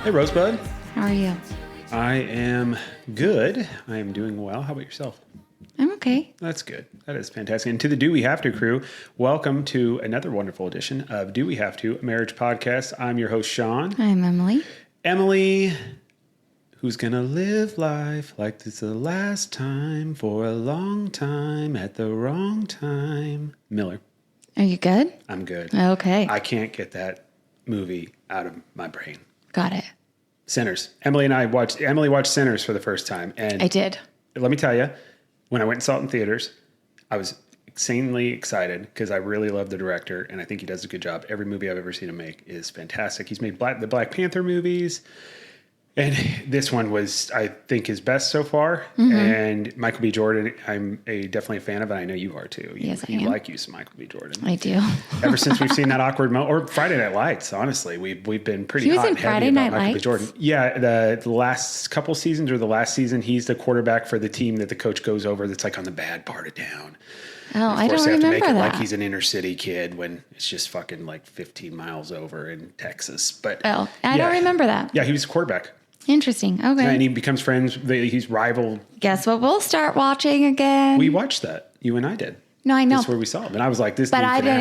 Hey, Rosebud. How are you? I am good. I am doing well. How about yourself? I'm okay. That's good. That is fantastic. And to the Do We Have to crew, welcome to another wonderful edition of Do We Have to, a marriage podcast. I'm your host, Sean. I'm Emily. Emily, who's going to live life like this is the last time for a long time at the wrong time. Miller. Are you good? I'm good. Okay. I can't get that movie out of my brain. Got it. Sinners. Emily watched Sinners for the first time. And I did. Let me tell you, when I went and saw it in theaters, I was insanely excited because I really love the director and I think he does a good job. Every movie I've ever seen him make is fantastic. He's made the Black Panther movies, and this one was, I think, his best so far. Mm-hmm. And Michael B. Jordan, I'm definitely a fan of, and I know you are too. Yes, I am. You like you some Michael B. Jordan. I do. Ever since we've seen that awkward moment, or Friday Night Lights, honestly, we've been pretty hot and heavy about Michael B. Jordan. Yeah, the last couple seasons or the last season, he's the quarterback for the team that the coach goes over that's like on the bad part of town. Oh, I don't remember that. Of course, they have to make it like he's an inner city kid when it's just fucking like 15 miles over in Texas. But I don't remember that. Yeah, he was a quarterback. Interesting. Okay. And he becomes friends. He's rival. Guess what we'll start watching again? We watched that. You and I did. No, I know. That's where we saw him. And I was like, this dude can act. But I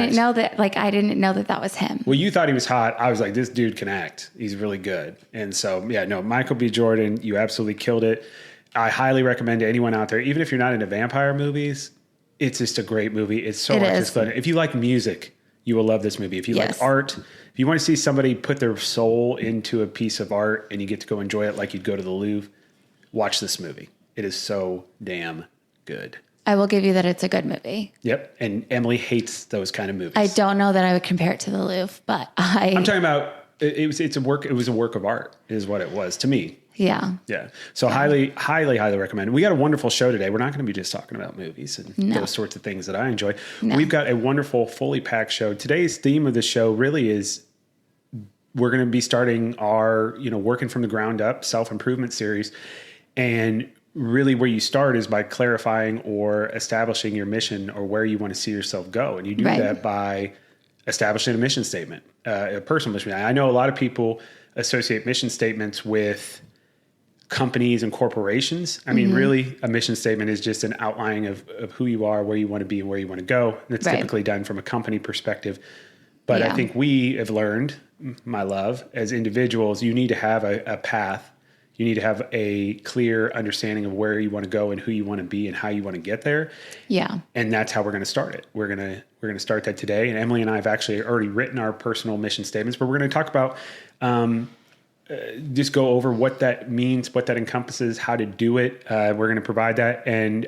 didn't know that was him. Well, you thought he was hot. I was like, this dude can act. He's really good. And so, yeah, no, Michael B. Jordan, you absolutely killed it. I highly recommend to anyone out there, even if you're not into vampire movies, it's just a great movie. It's so much as fun. If you like music, you will love this movie. If you like art, if you want to see somebody put their soul into a piece of art and you get to go enjoy it like you'd go to the Louvre, watch this movie. It is so damn good. I will give you that it's a good movie. Yep. And Emily hates those kind of movies. I don't know that I would compare it to the Louvre, but I'm talking about it was a work of art is what it was to me. Yeah. Yeah. So highly, highly, highly recommend. We got a wonderful show today. We're not going to be just talking about movies and those sorts of things that I enjoy. No. We've got a wonderful, fully packed show. Today's theme of the show really is we're going to be starting our, working from the ground up self-improvement series. And really where you start is by clarifying or establishing your mission or where you want to see yourself go. And you do that by establishing a mission statement, a personal mission. I know a lot of people associate mission statements with companies and corporations. I mean, really, a mission statement is just an outlining of who you are, where you want to be, and where you want to go. And it's typically done from a company perspective. But I think we have learned, my love, as individuals, you need to have a path. You need to have a clear understanding of where you want to go and who you want to be and how you want to get there. Yeah. And that's how we're going to start it. We're going to start that today. And Emily and I have actually already written our personal mission statements, but we're going to talk about just go over what that means, what that encompasses, how to do it. We're going to provide that. And,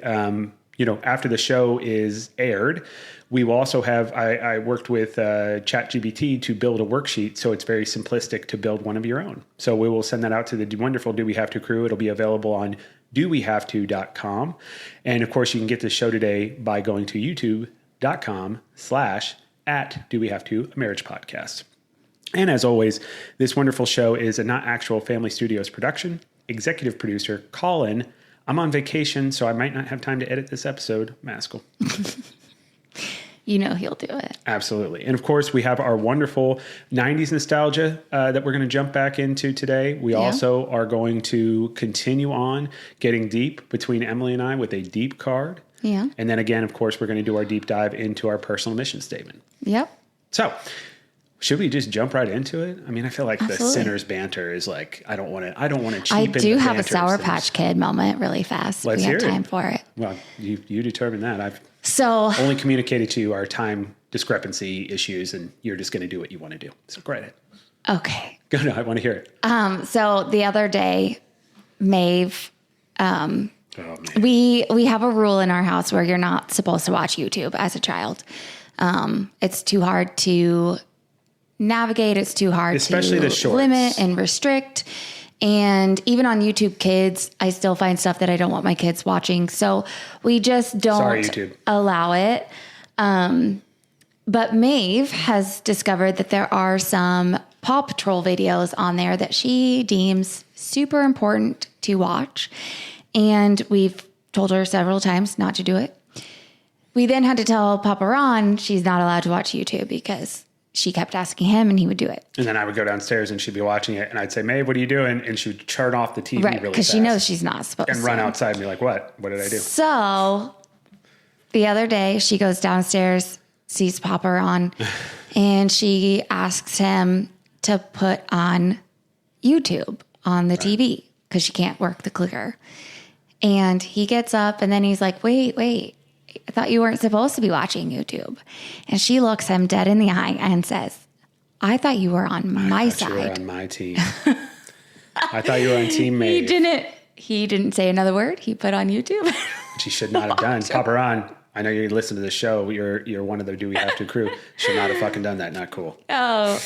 after the show is aired, we will also have, I worked with ChatGPT to build a worksheet. So it's very simplistic to build one of your own. So we will send that out to the wonderful Do We Have To crew. It'll be available on dowehavето.com. And of course, you can get this show today by going to youtube.com/@dowehavето, a marriage podcast. And as always, this wonderful show is a Not Actual Family Studios production. Executive producer, Colin. I'm on vacation, so I might not have time to edit this episode. Maskell. He'll do it. Absolutely. And of course, we have our wonderful 90s nostalgia that we're going to jump back into today. We also are going to continue on getting deep between Emily and I with a deep card. Yeah. And then again, of course, we're going to do our deep dive into our personal mission statement. Yep. So should we just jump right into it? I mean, I feel like the Sinners banter is like, I don't want to cheapen I do the have a banter Sour Patch Kid moment really fast. Let's hear it. We have time for it. Well, you determine that. I've only communicated to you our time discrepancy issues, and you're just going to do what you want to do. So go ahead. Okay. Go no, I want to hear it. So the other day, Maeve, we have a rule in our house where you're not supposed to watch YouTube as a child. It's too hard to navigate. It's too hard especially to the shorts. Limit and restrict. And even on YouTube Kids, I still find stuff that I don't want my kids watching. So we just don't allow it. But Maeve has discovered that there are some Paw Patrol videos on there that she deems super important to watch. And we've told her several times not to do it. We then had to tell Papa Ron she's not allowed to watch YouTube because she kept asking him and he would do it. And then I would go downstairs and she'd be watching it and I'd say, Maeve, what are you doing? And she would turn off the TV right, really fast. Because she knows she's not supposed to. And run outside and be like, what? What did I do? So the other day she goes downstairs, sees Popper on, and she asks him to put on YouTube on the TV because she can't work the clicker. And he gets up and then he's like, wait, I thought you weren't supposed to be watching YouTube. And she looks him dead in the eye and says, I thought you were on my side. You were on my team. I thought you were on Team Maeve. He didn't say another word. He put on YouTube. She should not have done. Pop her on. I know you listen to the show. You're one of the Do We Have to crew. Should not have fucking done that. Not cool. Oh,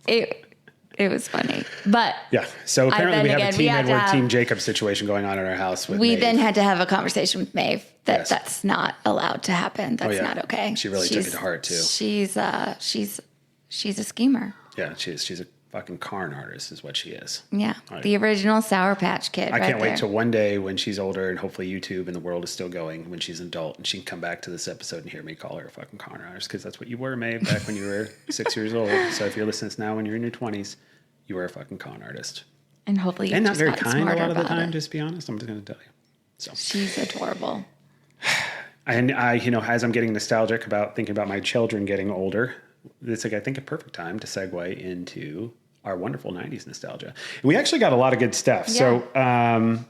it was funny. But yeah. So apparently we have a Team Edward, Team Jacob situation going on in our house. With Maeve. Then had to have a conversation with Maeve that that's not allowed to happen. That's not okay. She really took it to heart too. She's a schemer. Yeah, she's a fucking con artist is what she is. Yeah. The original Sour Patch Kid. I can't wait till one day when she's older and hopefully YouTube and the world is still going when she's an adult and she can come back to this episode and hear me call her a fucking con artist because that's what you were, Maeve, back when you were 6 years old. So if you're listening to this now when you're in your 20s, you were a fucking con artist. And hopefully and not very kind a lot of the time, just to be honest. I'm just going to tell you. So she's adorable. And as I'm getting nostalgic about thinking about my children getting older, it's I think a perfect time to segue into our wonderful 90s nostalgia. And we actually got a lot of good stuff. Yeah. So,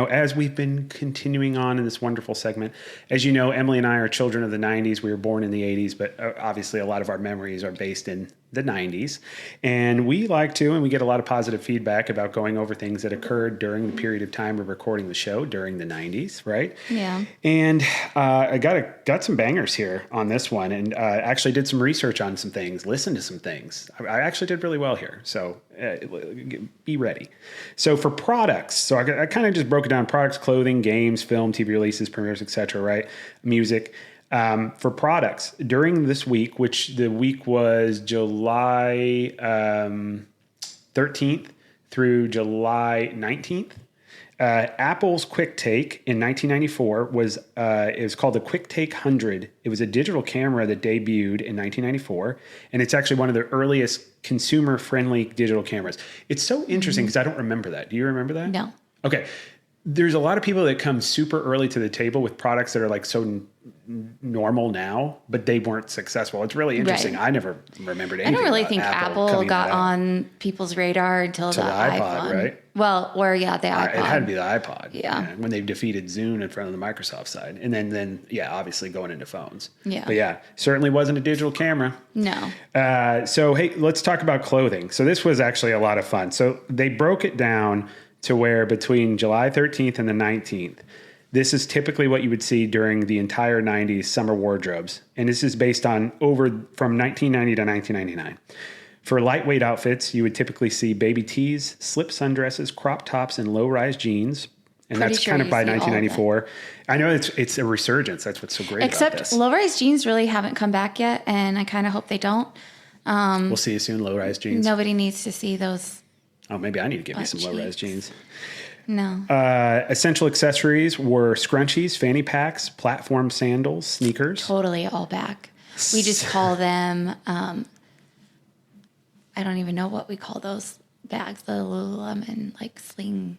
as we've been continuing on in this wonderful segment, as you know, Emily and I are children of the 90s. We were born in the 80s, but obviously a lot of our memories are based in the 90s. And we like to, and we get a lot of positive feedback about going over things that occurred during the period of time of recording the show during the 90s, right? Yeah. And I got some bangers here on this one, and actually did some research on some things, listened to some things. I actually did really well here, so be ready. So for products, so I kind of just broke it down: products, clothing, games, film, TV releases, premieres, etc. Right? Music. For products during this week, which the week was July 13th through July 19th, Apple's Quick Take in 1994 was it was called the Quick Take 100. It was a digital camera that debuted in 1994, and it's actually one of the earliest consumer-friendly digital cameras. It's so interesting because I don't remember that. Do you remember that? No. Okay. There's a lot of people that come super early to the table with products that are like so normal now, but they weren't successful. It's really interesting. Right. I never remembered anything. I don't really think Apple got on people's radar until the iPod, right? Well, the iPod. It had to be the iPod. Yeah. When they defeated Zune in front of the Microsoft side. And then obviously going into phones. Yeah. But certainly wasn't a digital camera. No. So, hey, let's talk about clothing. So this was actually a lot of fun. So they broke it down to where between July 13th and the 19th, this is typically what you would see during the entire 90s summer wardrobes. And this is based on from 1990 to 1999. For lightweight outfits, you would typically see baby tees, slip sundresses, crop tops, and low-rise jeans. And that's kind of by 1994. I know it's a resurgence. That's what's so great about this. Except low-rise jeans really haven't come back yet, and I kind of hope they don't. We'll see you soon, low-rise jeans. Nobody needs to see those. Oh, maybe I need to get me some low-rise jeans. No. Essential accessories were scrunchies, fanny packs, platform sandals, sneakers. Totally all back. We just call them, I don't even know what we call those bags, the Lululemon, like sling.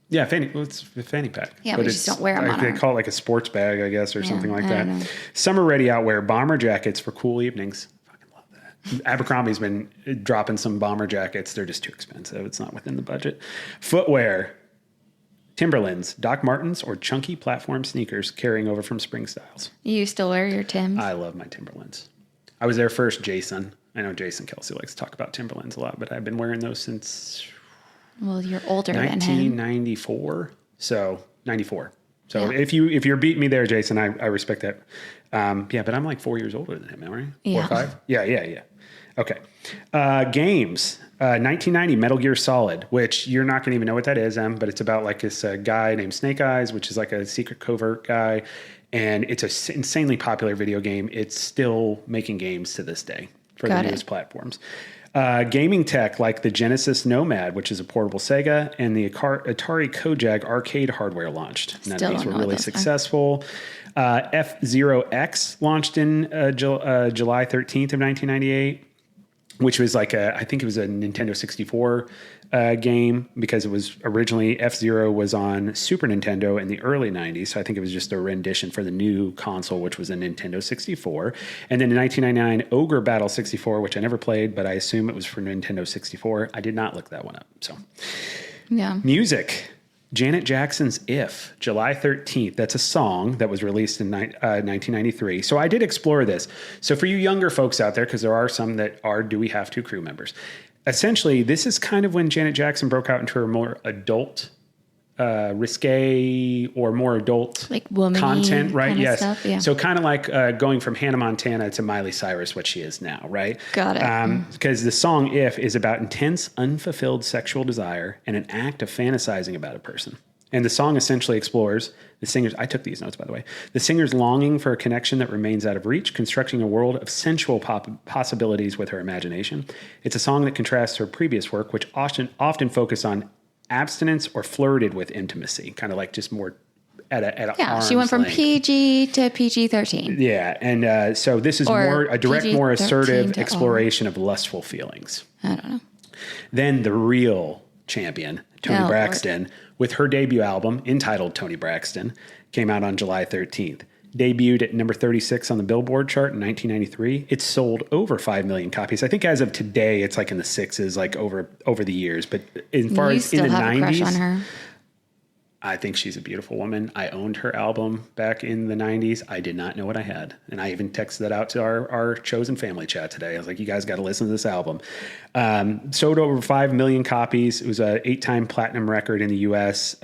Yeah, it's a fanny pack. Yeah, but we just don't wear them on They call it like a sports bag, I guess, or something like that. Know. Summer-ready outwear, bomber jackets for cool evenings. Abercrombie's been dropping some bomber jackets. They're just too expensive. It's not within the budget. Footwear, Timberlands, Doc Martens, or chunky platform sneakers carrying over from spring styles. You still wear your Timbs? I love my Timberlands. I was there first, Jason. I know Jason Kelsey likes to talk about Timberlands a lot, but I've been wearing those since... Well, you're older than him. 1994. So, 94. So if you're beating me there, Jason, I respect that. But I'm like 4 years older than him, am I right? Yeah. 4 or 5? Yeah. Okay. Games. 1990 Metal Gear Solid, which you're not going to even know what that is, but it's about like this guy named Snake Eyes, which is like a secret covert guy. And it's an insanely popular video game. It's still making games to this day for the newest platforms. Gaming tech like the Genesis Nomad, which is a portable Sega, and the Atari Kojak arcade hardware launched. None of these were really successful. F-Zero X launched in July 13th of 1998. which was like I think it was a Nintendo 64 game, because it was originally F-Zero was on Super Nintendo in the early 90s. So I think it was just a rendition for the new console, which was a Nintendo 64. And then in 1999, Ogre Battle 64, which I never played, but I assume it was for Nintendo 64. I did not look that one up. So yeah. Music. Janet Jackson's If, July 13th. That's a song that was released in 1993. So I did explore this. So for you younger folks out there, because there are some that are Do We Have To crew members, essentially this is kind of when Janet Jackson broke out into her more adult, risque or more adult like woman content, right? Yes. Stuff, yeah. So kind of like going from Hannah Montana to Miley Cyrus, what she is now, right? Got it. Because the song If is about intense, unfulfilled sexual desire and an act of fantasizing about a person. And the song essentially explores the singer's, I took these notes, by the way, the singer's longing for a connection that remains out of reach, constructing a world of sensual possibilities with her imagination. It's a song that contrasts her previous work, which often focused on abstinence or flirted with intimacy, kind of like just more at a yeah. arm's She went from length. PG to PG-13. Yeah, and so this is more a direct, more assertive exploration of lustful feelings. I don't know. Then the real champion, Toni Braxton, with her debut album entitled Toni Braxton, came out on July 13th. Debuted at number 36 on the Billboard chart in 1993. It sold over 5 million copies. I think as of today, it's like in the sixes, like over the years. But as far as in the 90s, crush on her. I think she's a beautiful woman. I owned her album back in the 90s. I did not know what I had. And I even texted that out to our chosen family chat today. I was like, you guys got to listen to this album. Sold over 5 million copies. It was an 8-time platinum record in the U.S.,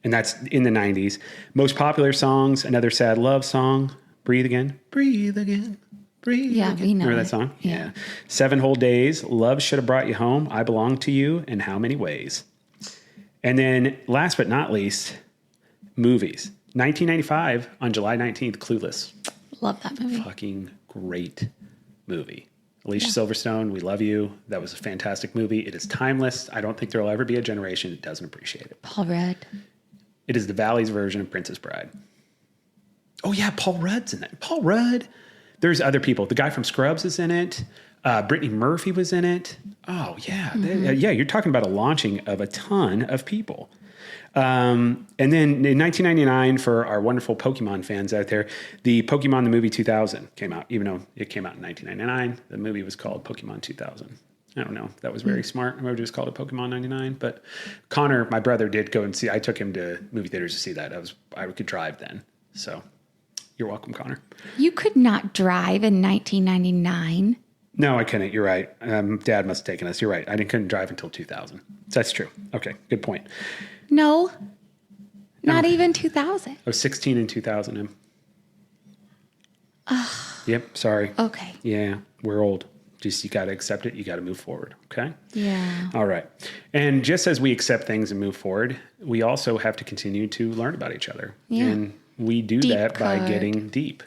and that's in the 90s. Most popular songs, Another Sad Love Song, Breathe Again, Breathe Again, Breathe Yeah, Again. we know Remember that it. song? Yeah. 7 Whole Days, Love Should Have Brought You Home, I Belong to You, and How Many Ways. And then last but not least, movies. 1995, on July 19th, Clueless. Love that movie. Fucking great movie. Alicia Silverstone, we love you. That was a fantastic movie. It is timeless. I don't think there will ever be a generation that doesn't appreciate it. Paul Rudd. It is the Valley's version of Princess Bride. Oh, yeah, Paul Rudd's in it. Paul Rudd. There's other people. The guy from Scrubs is in it. Brittany Murphy was in it. Oh, yeah. Yeah, you're talking about a launching of a ton of people. And then in 1999, for our wonderful Pokemon fans out there, the Pokemon the Movie 2000 came out. Even though it came out in 1999, the movie was called Pokemon 2000. I don't know. That was very smart. I would just called it Pokemon 99. But Connor, my brother, did go and see. I took him to movie theaters to see that. I could drive then. So you're welcome, Connor. You could not drive in 1999. No, I couldn't. You're right. Dad must have taken us. You're right. I couldn't drive until 2000. That's true. Okay, good point. No, not even 2000. I was 16 in 2000. Yep, sorry. Okay. Yeah, we're old. Just you got to accept it. You got to move forward. Okay? Yeah. All right. And just as we accept things and move forward, we also have to continue to learn about each other. Yeah. And we do Deep that by card. getting deep.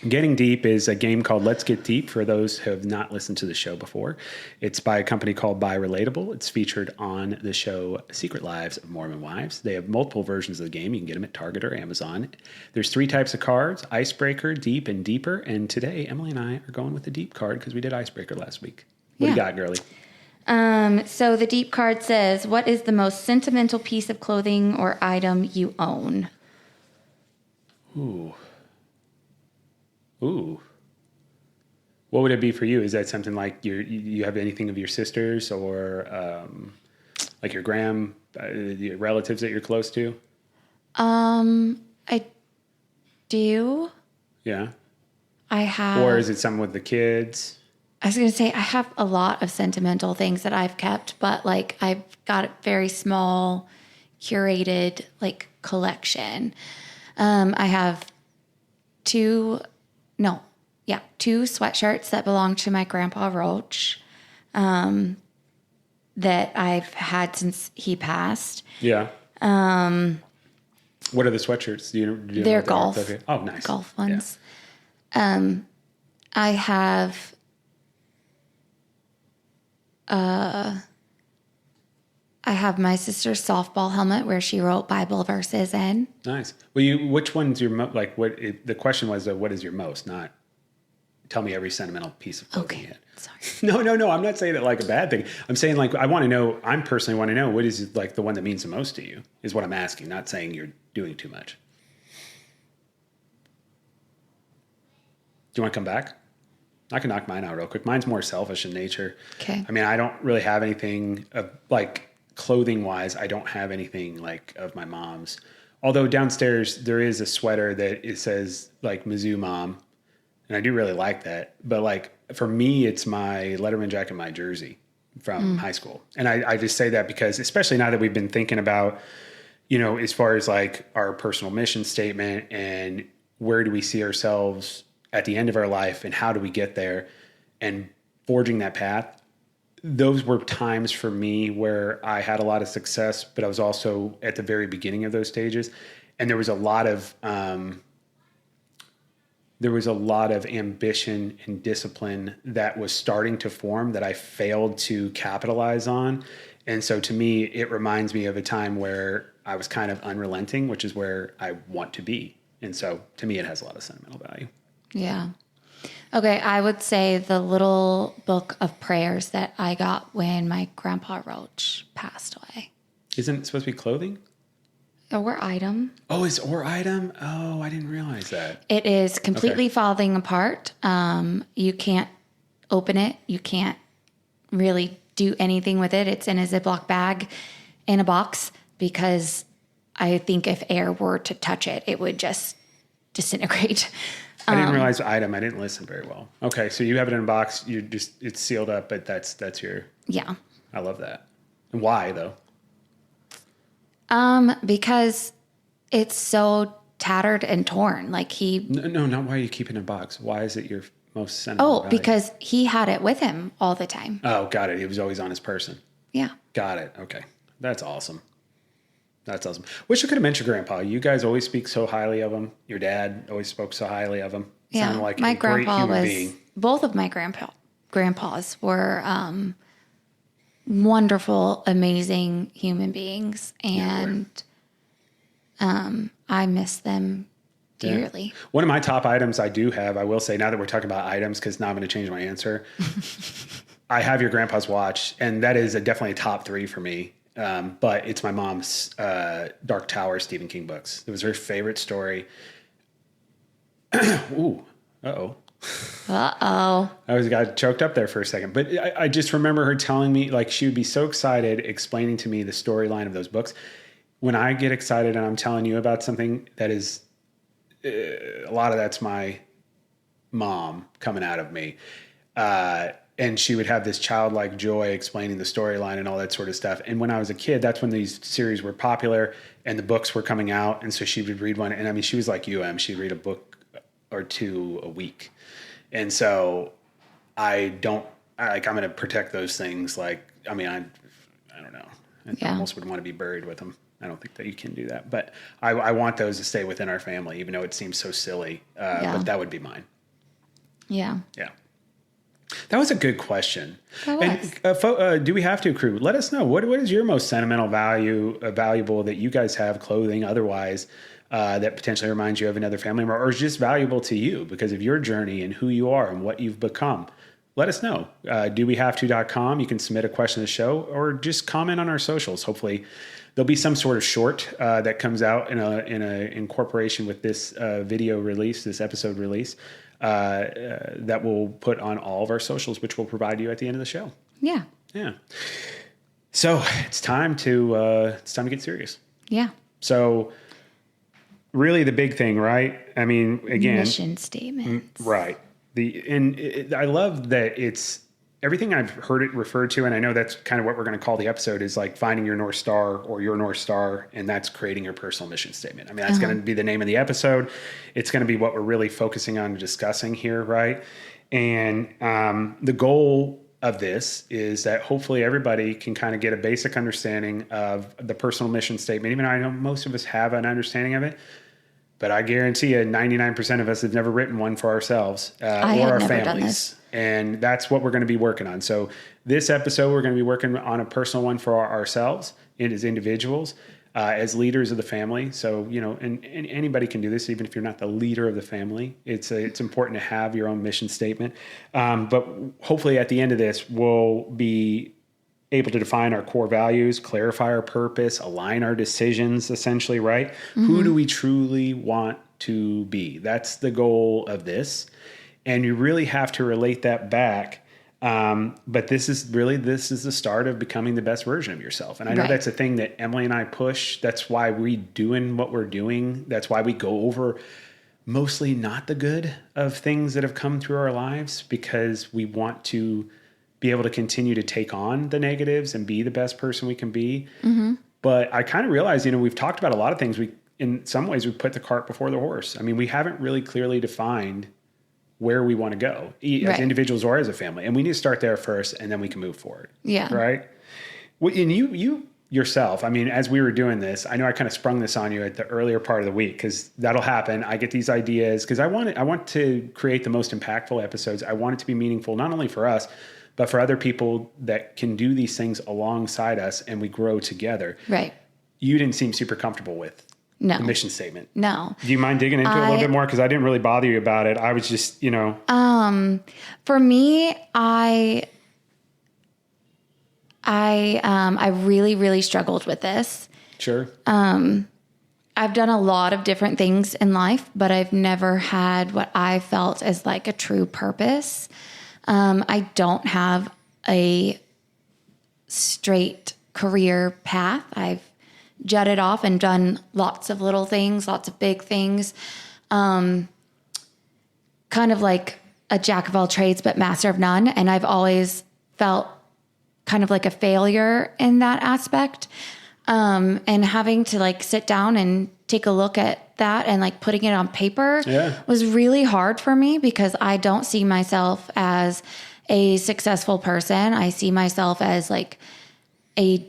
Getting Deep is a game called Let's Get Deep for those who have not listened to the show before. It's by a company called Buy Relatable. It's featured on the show Secret Lives of Mormon Wives. They have multiple versions of the game. You can get them at Target or Amazon. There's 3 types of cards, Icebreaker, Deep, and Deeper. And today, Emily and I are going with the Deep card because we did Icebreaker last week. What do you got, girlie? So the Deep card says, what is the most sentimental piece of clothing or item you own? Ooh. What would it be for you? Is that something like you have anything of your sisters or like your your relatives that you're close to? I do. Yeah. I have. Or is it something with the kids? I was going to say I have a lot of sentimental things that I've kept, but like I've got a very small, curated like collection. I have 2 sweatshirts that belong to my grandpa Roach, that I've had since he passed. Yeah. What are the sweatshirts? Do you know They're what they are? golf. Okay. Oh, nice. Golf ones. Yeah. I have my sister's softball helmet where she wrote Bible verses in. Nice. Well, which one's your the question was, what is your most? Not tell me every sentimental piece of clothing you had. Sorry. No. I'm not saying it like a bad thing. I'm saying like, I personally want to know what is like the one that means the most to you is what I'm asking, not saying you're doing too much. Do you want to come back? I can knock mine out real quick. Mine's more selfish in nature. Okay. I mean, I don't really have anything like clothing wise. I don't have anything like of my mom's. Although downstairs there is a sweater that it says like Mizzou Mom, and I do really like that. But like for me, it's my Letterman jacket, and my jersey from high school. And I just say that because especially now that we've been thinking about, as far as like our personal mission statement and where do we see ourselves at the end of our life and how do we get there and forging that path. Those were times for me where I had a lot of success, but I was also at the very beginning of those stages. And there was a lot of ambition and discipline that was starting to form that I failed to capitalize on. And so to me, it reminds me of a time where I was kind of unrelenting, which is where I want to be. And so to me, it has a lot of sentimental value. Yeah. Okay. I would say the little book of prayers that I got when my grandpa Roach passed away. Isn't it supposed to be clothing? Or item. Oh, it's or item? Oh, I didn't realize that. It is completely falling apart. You can't open it. You can't really do anything with it. It's in a Ziploc bag in a box because I think if air were to touch it, it would just disintegrate. I didn't realize item. I didn't listen very well. Okay, so you have it in a box. It's sealed up, but that's your. Yeah. I love that. And why though? Because it's so tattered and torn. Like No, not why you keep it in a box. Why is it your most sentimental value? Because he had it with him all the time. Oh, got it. He was always on his person. Yeah. Got it. Okay, that's awesome. That's awesome. Wish I could have mentioned Grandpa. You guys always speak so highly of him. Your dad always spoke so highly of him. Yeah, sounded like my a great grandpa human was. being. Both of my grandpas were wonderful, amazing human beings, and I miss them dearly. Yeah. One of my top items I do have, I will say, now that we're talking about items, because now I'm going to change my answer. I have your grandpa's watch, and that is definitely a top 3 for me. But it's my mom's Dark Tower Stephen King books. It was her favorite story. Ooh, uh-oh. Uh-oh. I got choked up there for a second. But I just remember her telling me, like, she would be so excited explaining to me the storyline of those books. When I get excited and I'm telling you about something that is, a lot of that's my mom coming out of me. And she would have this childlike joy explaining the storyline and all that sort of stuff. And when I was a kid, that's when these series were popular and the books were coming out. And so she would read one. And I mean, she was like she'd read a book or 2 a week. And so I'm going to protect those things. Like, I mean, I don't know. I almost would want to be buried with them. I don't think that you can do that, but I want those to stay within our family, even though it seems so silly. But that would be mine. Yeah. Yeah. That was a good question. That was. And do we have to, crew? Let us know. What is your most sentimental valuable that you guys have, clothing, otherwise, that potentially reminds you of another family member or is just valuable to you because of your journey and who you are and what you've become? Let us know. DoWeHaveTo.com. You can submit a question to the show or just comment on our socials. Hopefully there'll be some sort of short that comes out in a incorporation with this video release, this episode release. That we'll put on all of our socials, which we'll provide you at the end of the show. Yeah. Yeah. So it's time to get serious. Yeah. So really the big thing, right? I mean, again, mission statements. Right. I love that it's everything I've heard it referred to, and I know that's kind of what we're going to call the episode is like finding your North Star or your North Star, and that's creating your personal mission statement. I mean, that's going to be the name of the episode. It's going to be what we're really focusing on and discussing here, right? And the goal of this is that hopefully everybody can kind of get a basic understanding of the personal mission statement. Even though I know most of us have an understanding of it, but I guarantee you 99% of us have never written one for ourselves or our families. And that's what we're going to be working on. So this episode, we're going to be working on a personal one for ourselves as individuals. as leaders of the family. So, and anybody can do this, even if you're not the leader of the family. It's important to have your own mission statement. But hopefully at the end of this, we'll be able to define our core values, clarify our purpose, align our decisions, essentially, right? Mm-hmm. Who do we truly want to be? That's the goal of this. And you really have to relate that back. But this is the start of becoming the best version of yourself. And I know that's a thing that Emily and I push. That's why we doing what we're doing. That's why we go over mostly not the good of things that have come through our lives, because we want to be able to continue to take on the negatives and be the best person we can be. Mm-hmm. But I kind of realized, we've talked about a lot of things. In some ways, we put the cart before the horse. I mean, we haven't really clearly defined where we want to go as individuals or as a family. And we need to start there first, and then we can move forward. Yeah. Right. Well, and you yourself, I mean, as we were doing this, I know I kind of sprung this on you at the earlier part of the week, because that'll happen. I get these ideas because I want to create the most impactful episodes. I want it to be meaningful, not only for us, but for other people that can do these things alongside us, and we grow together. Right. You didn't seem super comfortable with the mission statement. No. Do you mind digging into it a little bit more? Because I didn't really bother you about it. I was just, For me, I really, really struggled with this. Sure. I've done a lot of different things in life, but I've never had what I felt as like a true purpose. I don't have a straight career path. I've jutted off and done lots of little things, lots of big things. Kind of like a jack of all trades, but master of none. And I've always felt kind of like a failure in that aspect. And having to like sit down and take a look at that and like putting it on paper was really hard for me, because I don't see myself as a successful person. I see myself as like a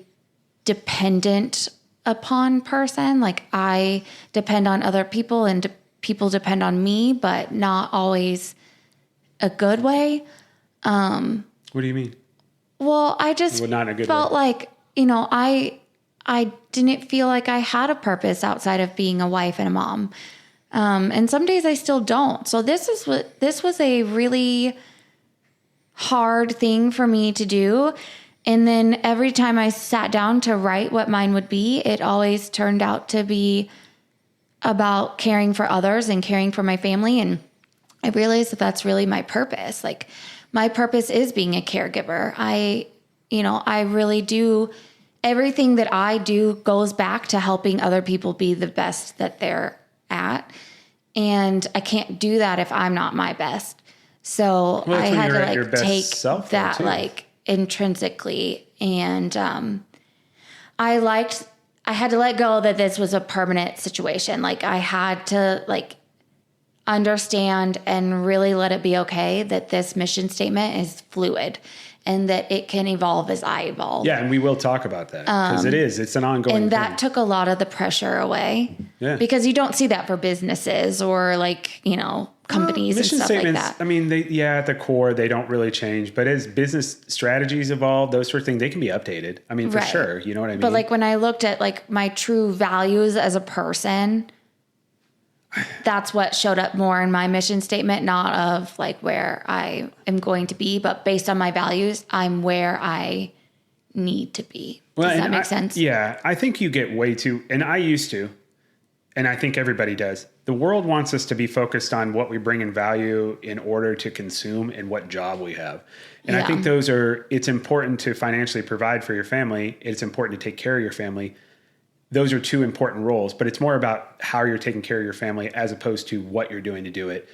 dependent upon person. Like I depend on other people, and people depend on me, but not always a good way. What do you mean? Well, I just not in a good felt way. Like, I didn't feel like I had a purpose outside of being a wife and a mom. And some days I still don't. So this was a really hard thing for me to do. And then every time I sat down to write what mine would be, it always turned out to be about caring for others and caring for my family. And I realized that that's really my purpose. Like my purpose is being a caregiver. I really do. Everything that I do goes back to helping other people be the best that they're at. And I can't do that if I'm not my best. So I had to like take that like intrinsically. And I had to let go that this was a permanent situation. Like I had to like understand and really let it be okay that this mission statement is fluid and that it can evolve as I evolve. Yeah, and we will talk about that because it's an ongoing thing. And that took a lot of the pressure away. Yeah. Because you don't see that for businesses or like, companies and stuff like that. I mean, at the core, they don't really change. But as business strategies evolve, those sort of things, they can be updated. I mean, for sure. You know what I mean? But like when I looked at like my true values as a person, that's what showed up more in my mission statement, not of like where I am going to be, but based on my values, I'm where I need to be. Does that make sense? Yeah. I think you get way too, and I used to, and I think everybody does. The world wants us to be focused on what we bring in value in order to consume and what job we have. And I think it's important to financially provide for your family. It's important to take care of your family. Those are two important roles, but it's more about how you're taking care of your family as opposed to what you're doing to do it.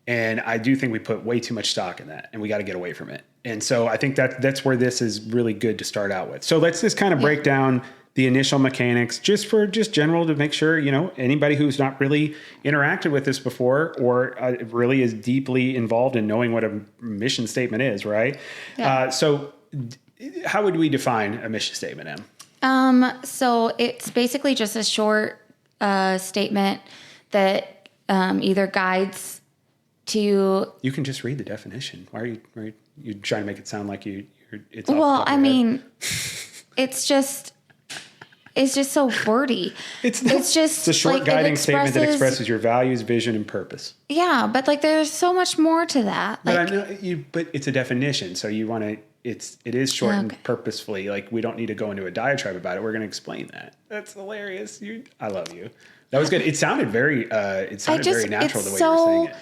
And I do think we put way too much stock in that, and we got to get away from it. And so I think that's where this is really good to start out with. So let's just kind of break down the initial mechanics just general to make sure, anybody who's not really interacted with this before or really is deeply involved in knowing what a mission statement is, right? Yeah. So how would we define a mission statement, Em? So it's basically just a short statement that either guides to. You can just read the definition. Why are you trying to make it sound like it's? Well, I mean, it's is just so wordy. It's a short guiding statement that expresses your values, vision, and purpose. Yeah, but like there's so much more to that. But I know but it's a definition, so you want to. It is shortened purposefully. Like we don't need to go into a diatribe about it. We're going to explain that. That's hilarious. I love you. That was good. It sounded very. Very natural the way you were saying it.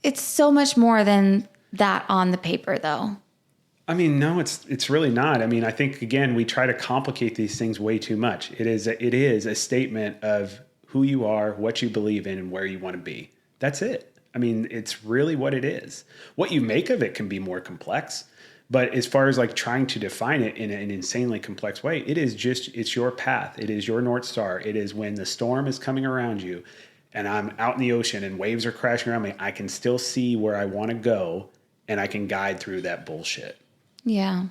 It's so much more than that on the paper, though. I mean, no, it's really not. I mean, I think again we try to complicate these things way too much. It is a statement of who you are, what you believe in, and where you want to be. That's it. I mean, it's really what it is. What you make of it can be more complex, but as far as like trying to define it in an insanely complex way, it's your path. It is your North Star. It is when the storm is coming around you and I'm out in the ocean and waves are crashing around me, I can still see where I want to go and I can guide through that bullshit. Yeah.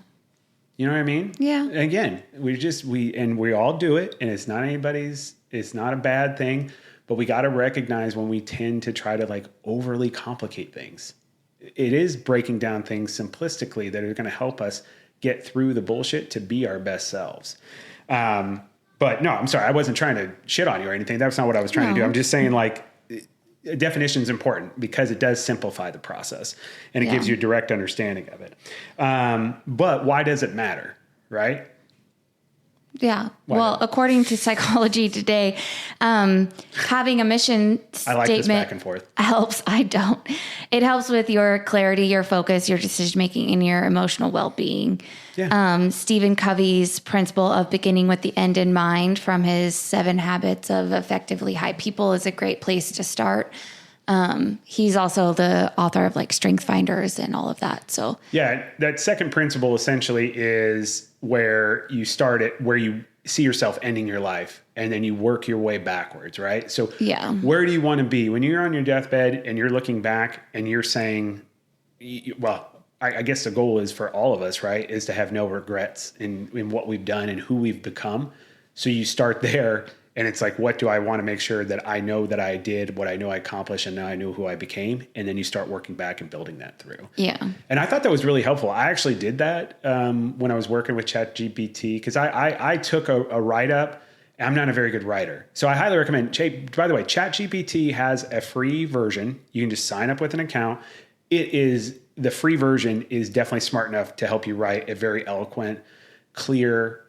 You know what I mean? Yeah. Again, we all do it, and it's not a bad thing, but we got to recognize when we tend to try to like overly complicate things. It is breaking down things simplistically that are going to help us get through the bullshit to be our best selves. But no, I'm sorry. I wasn't trying to shit on you or anything. That's not what I was trying to do. I'm just saying like, a definition is important because it does simplify the process and it gives you a direct understanding of it. But why does it matter? Right? Yeah. Well, according to Psychology Today, having a mission statement this back and forth. helps. I don't. It helps with your clarity, your focus, your decision making, and your emotional well-being. Yeah. Stephen Covey's principle of beginning with the end in mind from his 7 Habits of Effectively High People is a great place to start. He's also the author of like Strength Finders and all of that. So yeah, that second principle essentially is where you start it, where you see yourself ending your life and then you work your way backwards. Right. So where do you want to be when you're on your deathbed and you're looking back and you're saying, well, I guess the goal is for all of us, right, is to have no regrets in what we've done and who we've become. So you start there. And it's like, what do I want to make sure that I know that I did, what I know I accomplished, and now I know who I became? And then you start working back and building that through. Yeah. And I thought that was really helpful. I actually did that when I was working with ChatGPT because I took a write-up. I'm not a very good writer. So I highly recommend, by the way, ChatGPT has a free version. You can just sign up with an account. The free version is definitely smart enough to help you write a very eloquent, clear,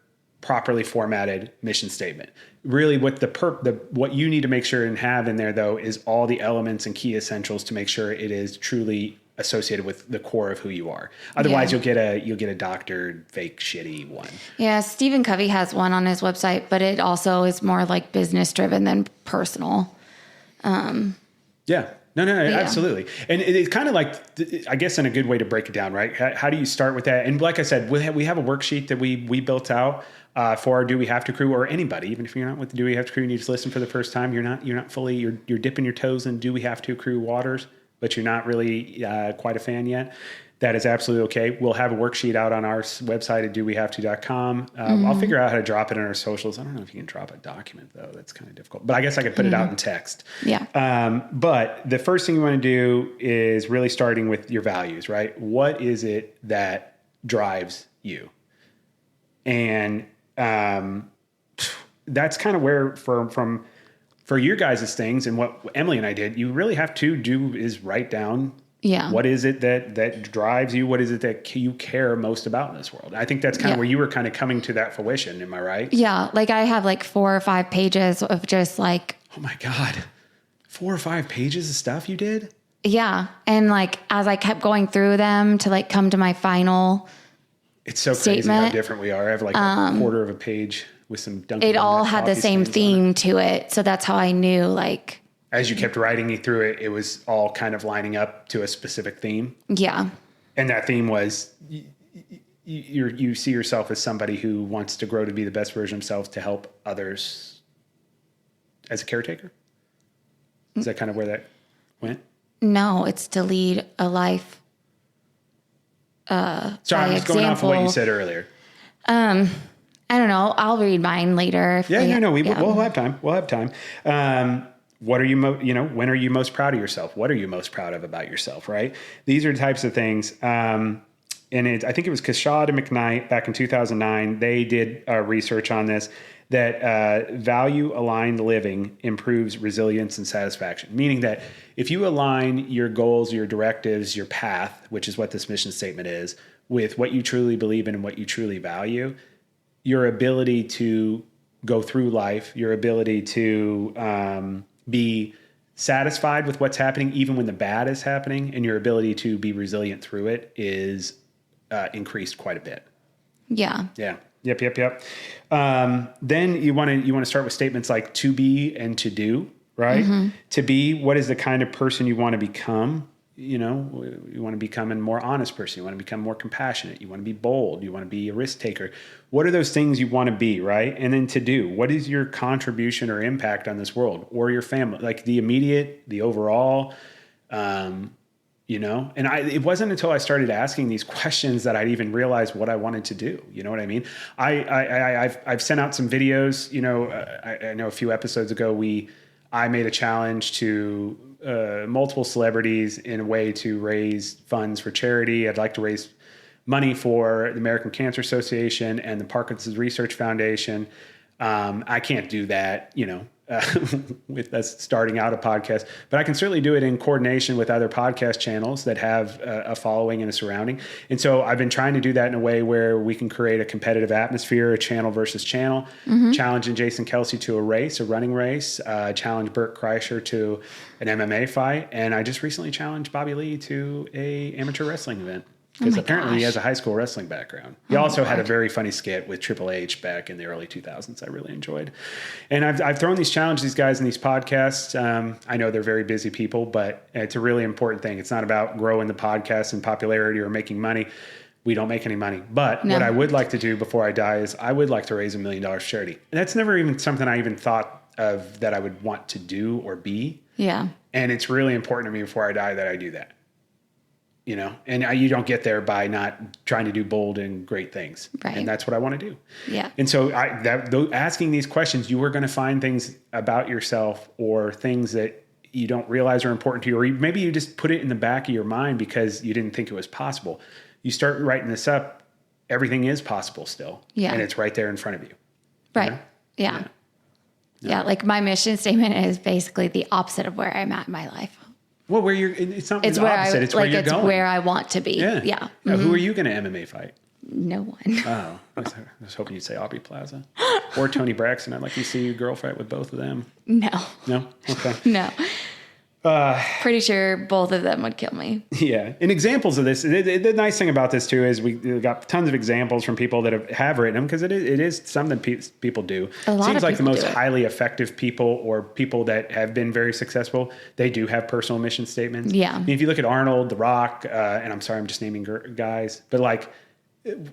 properly formatted mission statement. Really what you need to make sure and have in there though is all the elements and key essentials to make sure it is truly associated with the core of who you are. Otherwise you'll get a doctored, fake, shitty one. Yeah, Stephen Covey has one on his website, but it also is more like business driven than personal. Yeah. No, absolutely. And it's kind of like, I guess in a good way to break it down, right? How do you start with that? And like I said, we have a worksheet that we built out for our Do We Have to crew, or anybody, even if you're not with the Do We Have to crew and you just listen for the first time, you're not fully, you're dipping your toes in Do We Have to crew waters, but you're not really quite a fan yet. That is absolutely okay. We'll have a worksheet out on our website at dowehavето.com. I'll figure out how to drop it in our socials. I don't know if you can drop a document, though. That's kind of difficult. But I guess I could put it out in text. Yeah. But the first thing you want to do is really starting with your values, right? What is it that drives you? And that's kind of where for your guys' things and what Emily and I did, you really have to do is write down what is it that drives you? What is it that you care most about in this world? I think that's kind of where you were kind of coming to that fruition. Am I right? Yeah. Like I have like 4 or 5 pages of just like, oh my God, 4 or 5 pages of stuff you did? Yeah. And like, as I kept going through them to like come to my final it's so crazy how different we are. I have like a quarter of a page with some Dunkin' It all had the same theme to it. So that's how I knew like, as you kept writing me through it, it was all kind of lining up to a specific theme. Yeah. And that theme was you see yourself as somebody who wants to grow to be the best version of themselves to help others as a caretaker. Is that kind of where that went? No, it's to lead a life. Sorry, I'm just going off of what you said earlier. I don't know. I'll read mine later. We'll have time. We'll have time. What are you, when are you most proud of yourself? What are you most proud of about yourself? Right. These are the types of things. And and I think it was Kashad and McKnight back in 2009. They did research on this, that value-aligned living improves resilience and satisfaction, meaning that if you align your goals, your directives, your path, which is what this mission statement is, with what you truly believe in and what you truly value, your ability to go through life, your ability to be satisfied with what's happening, even when the bad is happening, and your ability to be resilient through it is increased quite a bit. Yeah. Yeah. Yep. Then you want to start with statements like to be and to do, right? Mm-hmm. To be, what is the kind of person you want to become? You want to become a more honest person. You want to become more compassionate. You want to be bold. You want to be a risk taker. What are those things you want to be, right? And then to do, what is your contribution or impact on this world or your family? Like the immediate, the overall, and it wasn't until I started asking these questions that I'd even realized what I wanted to do. You know what I mean? I've sent out some videos, I know a few episodes ago, I made a challenge to multiple celebrities in a way to raise funds for charity. I'd like to raise money for the American Cancer Association and the Parkinson's Research Foundation. I can't do that, with us starting out a podcast, but I can certainly do it in coordination with other podcast channels that have a following and a surrounding. And so I've been trying to do that in a way where we can create a competitive atmosphere, a channel versus channel, challenging Jason Kelsey to a running race, challenge Burt Kreischer to an MMA fight. And I just recently challenged Bobby Lee to a amateur wrestling event. Because apparently he has a high school wrestling background. He also had a very funny skit with Triple H back in the early 2000s I really enjoyed. And I've thrown these challenges these guys in these podcasts. I know they're very busy people, but it's a really important thing. It's not about growing the podcast and popularity or making money. We don't make any money. But what I would like to do before I die is I would like to raise $1 million for charity. And that's never even something I even thought of that I would want to do or be. Yeah. And it's really important to me before I die that I do that. And you don't get there by not trying to do bold and great things. Right. And that's what I want to do. Yeah. And so asking these questions, you are going to find things about yourself or things that you don't realize are important to you, or maybe you just put it in the back of your mind because you didn't think it was possible. You start writing this up, everything is possible still. Yeah. And it's right there in front of you. Right. Yeah. Like my mission statement is basically the opposite of where I'm at in my life. Well, it's not the opposite. It's where you're going. It's where I want to be. Yeah. Mm-hmm. Who are you going to MMA fight? No one. Oh, I was hoping you'd say Aubrey Plaza or Tony Braxton. I'd like to see you girl fight with both of them. No. No? Okay. No. Pretty sure both of them would kill me. Yeah. And examples of this, the nice thing about this too is we got tons of examples from people that have written them because it is something people do. It seems like the most highly effective people or people that have been very successful, they do have personal mission statements. Yeah. I mean, if you look at Arnold, The Rock, and I'm sorry, I'm just naming guys, but like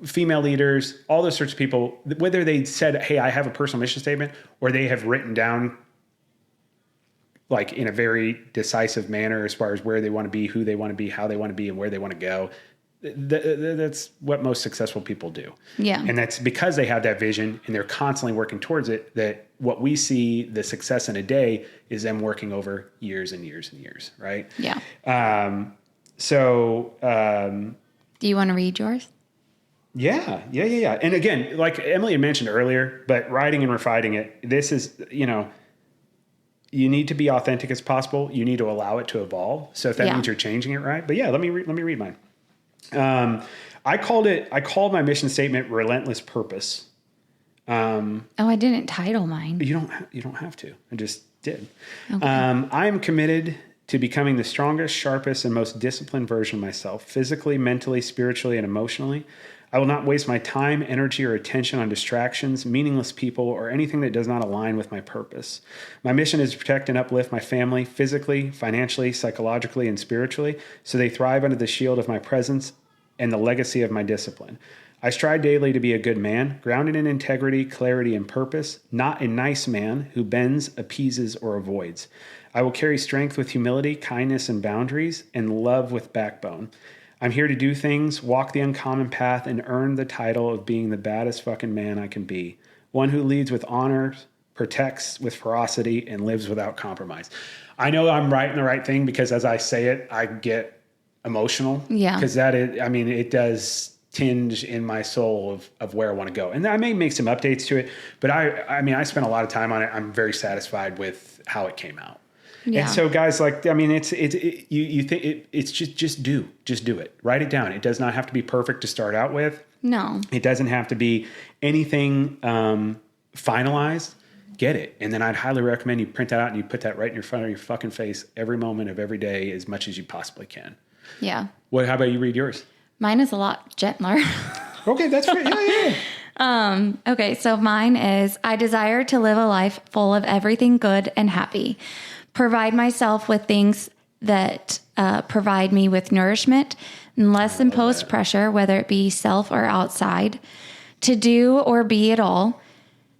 female leaders, all those sorts of people, whether they said, hey, I have a personal mission statement, or they have written down like in a very decisive manner as far as where they want to be, who they want to be, how they want to be, and where they want to go. That's what most successful people do. Yeah. And that's because they have that vision and they're constantly working towards it, that what we see the success in a day is them working over years and years and years. Right. Yeah. Do you want to read yours? Yeah. And again, like Emily had mentioned earlier, but writing and refining it, this is, you need to be authentic as possible. You need to allow it to evolve. So if that means you're changing it, right? But yeah, let me read mine. I called my mission statement "Relentless Purpose." I didn't title mine. You don't have to. I just did. Okay. I am committed to becoming the strongest, sharpest, and most disciplined version of myself, physically, mentally, spiritually, and emotionally. I will not waste my time, energy, or attention on distractions, meaningless people, or anything that does not align with my purpose. My mission is to protect and uplift my family physically, financially, psychologically, and spiritually, so they thrive under the shield of my presence and the legacy of my discipline. I strive daily to be a good man, grounded in integrity, clarity, and purpose, not a nice man who bends, appeases, or avoids. I will carry strength with humility, kindness, and boundaries, and love with backbone. I'm here to do things, walk the uncommon path, and earn the title of being the baddest fucking man I can be. One who leads with honor, protects with ferocity, and lives without compromise. I know I'm writing the right thing because as I say it, I get emotional. Yeah. Because that is, I mean, it does tinge in my soul of where I want to go. And I may make some updates to it, but I mean, I spent a lot of time on it. I'm very satisfied with how it came out. Yeah. And so guys, like, I mean, you think it's just do it. Write it down. It does not have to be perfect to start out with. No. It doesn't have to be anything finalized. Get it. And then I'd highly recommend you print that out and you put that right in your front of your fucking face every moment of every day as much as you possibly can. Yeah. How about you read yours? Mine is a lot gentler. Okay, that's great. Yeah. Okay, so mine is, I desire to live a life full of everything good and happy. Provide myself with things that provide me with nourishment and less imposed pressure, whether it be self or outside, to do or be at all.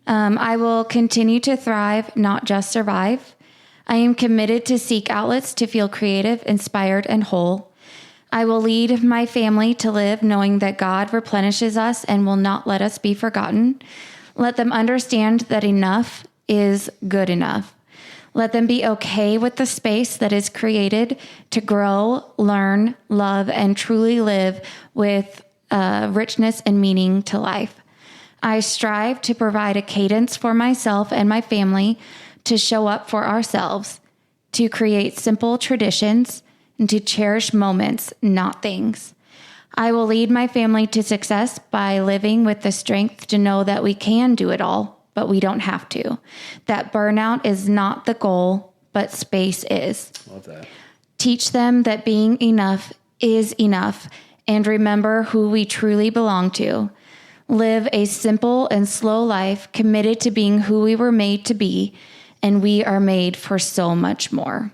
I will continue to thrive, not just survive. I am committed to seek outlets to feel creative, inspired, and whole. I will lead my family to live knowing that God replenishes us and will not let us be forgotten. Let them understand that enough is good enough. Let them be okay with the space that is created to grow, learn, love, and truly live with richness and meaning to life. I strive to provide a cadence for myself and my family to show up for ourselves, to create simple traditions, and to cherish moments, not things. I will lead my family to success by living with the strength to know that we can do it all, but we don't have to. That burnout is not the goal, but space is. Love that. Teach them that being enough is enough, and remember who we truly belong to. Live a simple and slow life, committed to being who we were made to be, and we are made for so much more.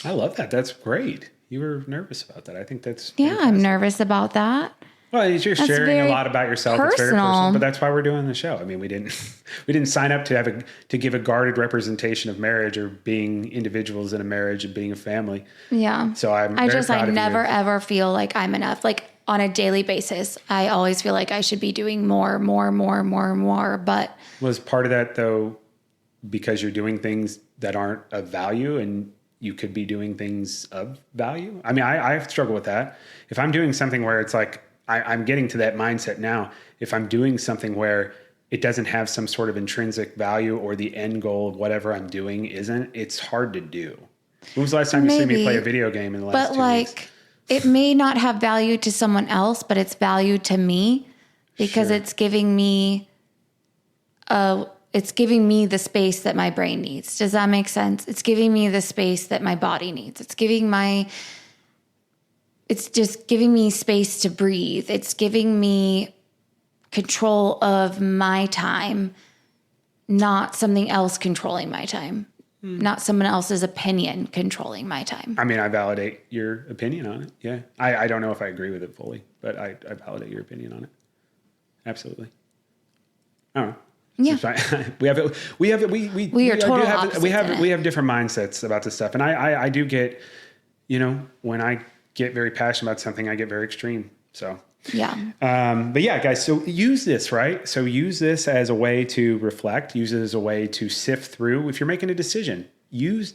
I love that. That's great. You were nervous about that. I think that's fantastic. I'm nervous about that. Well, you're sharing a lot about yourself. Personal. It's very personal, but that's why we're doing the show. I mean, we didn't sign up to give a guarded representation of marriage or being individuals in a marriage and being a family. Yeah. So I never ever feel like I'm enough. Like on a daily basis, I always feel like I should be doing more. But was part of that though, because you're doing things that aren't of value and you could be doing things of value. I mean, I struggle with that. If I'm doing something where it's like, I'm getting to that mindset now. If I'm doing something where it doesn't have some sort of intrinsic value or the end goal of whatever I'm doing isn't, it's hard to do. When was the last time you see me play a video game in the last 2 weeks? It may not have value to someone else, but it's value to me because it's giving me the space that my brain needs. Does that make sense? It's giving me the space that my body needs. It's just giving me space to breathe. It's giving me control of my time, not something else controlling my time, not someone else's opinion controlling my time. I mean, I validate your opinion on it. Yeah. I don't know if I agree with it fully, but I validate your opinion on it. Absolutely. I don't know. Yeah. We have different mindsets about this stuff. And I do get, when I get very passionate about something, I get very extreme. So, yeah. But yeah, guys, so use this, right? So use this as a way to reflect, use it as a way to sift through. If you're making a decision, use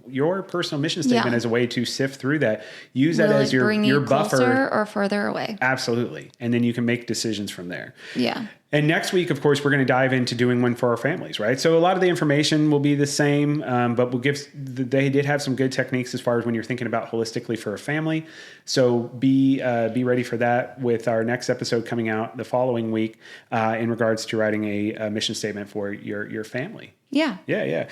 your personal mission statement as a way to sift through that. Use that as your buffer. Closer or further away. Absolutely. And then you can make decisions from there. Yeah. And next week, of course, we're going to dive into doing one for our families, right? So a lot of the information will be the same, but they did have some good techniques as far as when you're thinking about holistically for a family. So be ready for that with our next episode coming out the following week in regards to writing a mission statement for your family. Yeah. Yeah.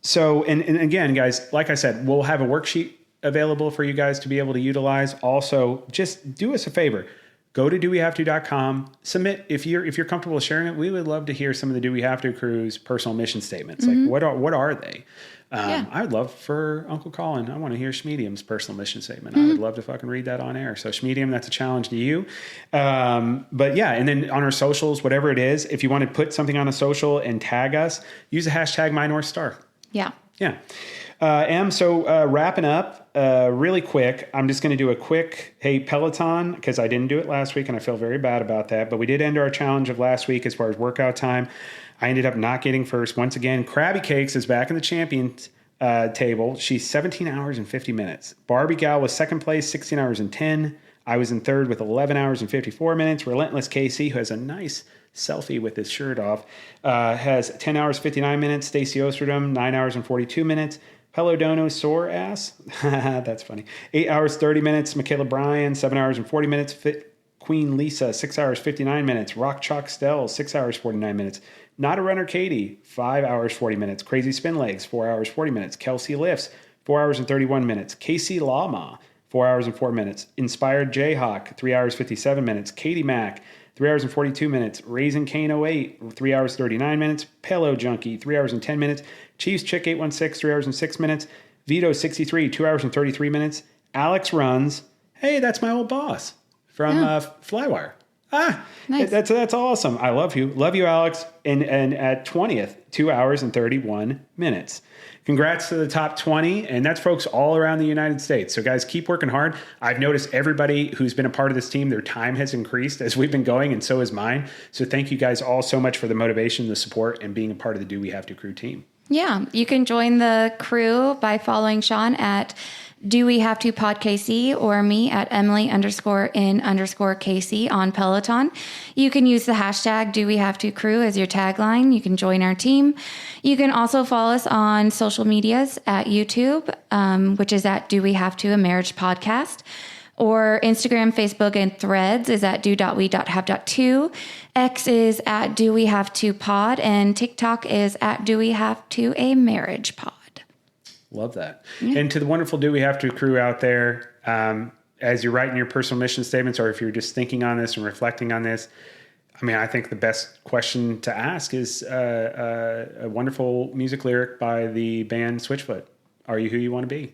So, and again, guys, like I said, we'll have a worksheet available for you guys to be able to utilize. Also, just do us a favor. Go to dowehavето.com, submit, if you're comfortable sharing it, we would love to hear some of the Do We Have To crew's personal mission statements. Mm-hmm. Like what are they? I would love for Uncle Colin, I want to hear Schmedium's personal mission statement. Mm-hmm. I would love to fucking read that on air. So Schmedium, that's a challenge to you. But yeah, and then on our socials, whatever it is, if you want to put something on a social and tag us, use the hashtag MyNorthStar. Yeah. Yeah. Wrapping up really quick, I'm just going to do a quick, hey, Peloton, because I didn't do it last week and I feel very bad about that. But we did end our challenge of last week as far as workout time. I ended up not getting first. Once again, Krabby Cakes is back in the table, she's 17 hours and 50 minutes. Barbie Gal was second place, 16 hours and 10. I was in third with 11 hours and 54 minutes. Relentless Casey, who has a nice selfie with his shirt off, has 10 hours, 59 minutes. Stacey Ostradom, 9 hours and 42 minutes. Pelodono Sore Ass, that's funny. 8 hours, 30 minutes. Michaela Bryan, 7 hours and 40 minutes. Fit Queen Lisa, 6 hours, 59 minutes. Rock Chalk Stell, 6 hours, 49 minutes. Not a Runner Katie, 5 hours, 40 minutes. Crazy Spin Legs, 4 hours, 40 minutes. Kelsey Lifts, 4 hours and 31 minutes. Casey Lama, 4 hours and 4 minutes. Inspired Jayhawk, 3 hours, 57 minutes. Katie Mack, 3 hours and 42 minutes. Raisin Kane 08, 3 hours, 39 minutes. Palo Junkie, 3 hours and 10 minutes. Chiefs Chick 816, 3 hours and 6 minutes. Vito 63, 2 hours and 33 minutes. Alex Runs, hey, that's my old boss from Flywire. Nice. That's awesome. I love you. Love you, Alex. And at 20th, 2 hours and 31 minutes. Congrats to the top 20, and that's folks all around the United States. So guys, keep working hard. I've noticed everybody who's been a part of this team, their time has increased as we've been going, and so has mine. So thank you guys all so much for the motivation, the support, and being a part of the Do We Have to crew team. Yeah, you can join the crew by following Sean at Do We Have to Pod KC or me at Emily_in_KC on Peloton. You can use the hashtag Do We Have to Crew as your tagline. You can join our team. You can also follow us on social medias at YouTube, which is at Do We Have to A Marriage Podcast. Or Instagram, Facebook, and Threads is at do.we.have.to. X is at Do We Have to Pod, and TikTok is at Do We Have to A Marriage Pod. Love that. Yeah. And to the wonderful Do We Have to crew out there, as you're writing your personal mission statements, or if you're just thinking on this and reflecting on this, I mean, I think the best question to ask is a wonderful music lyric by the band Switchfoot. Are you who you want to be?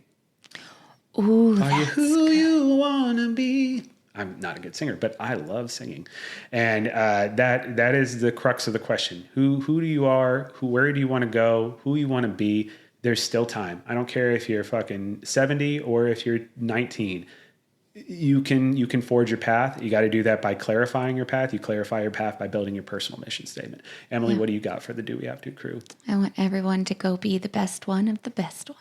Ooh, are you who you want to be? I'm not a good singer, but I love singing. And that is the crux of the question. Who do you are? Where do you want to go? Who you want to be? There's still time. I don't care if you're fucking 70 or if you're 19. You can forge your path. You got to do that by clarifying your path. You clarify your path by building your personal mission statement. Emily, what do you got for the Do We Have to crew? I want everyone to go be the best one of the best ones.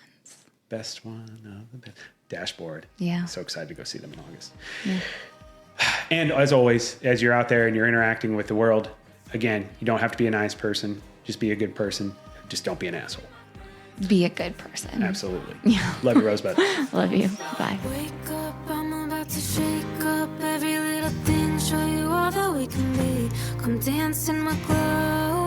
Best one of the best. Dashboard. Yeah. So excited to go see them in August. Yeah. And as always, as you're out there and you're interacting with the world, again, you don't have to be a nice person. Just be a good person. Just don't be an asshole. Be a good person. Absolutely. Yeah. Love you, Rosebud. Love you. Bye. Wake up, I'm about to shake up every little thing, show you all that we can be. Come dance in my glow.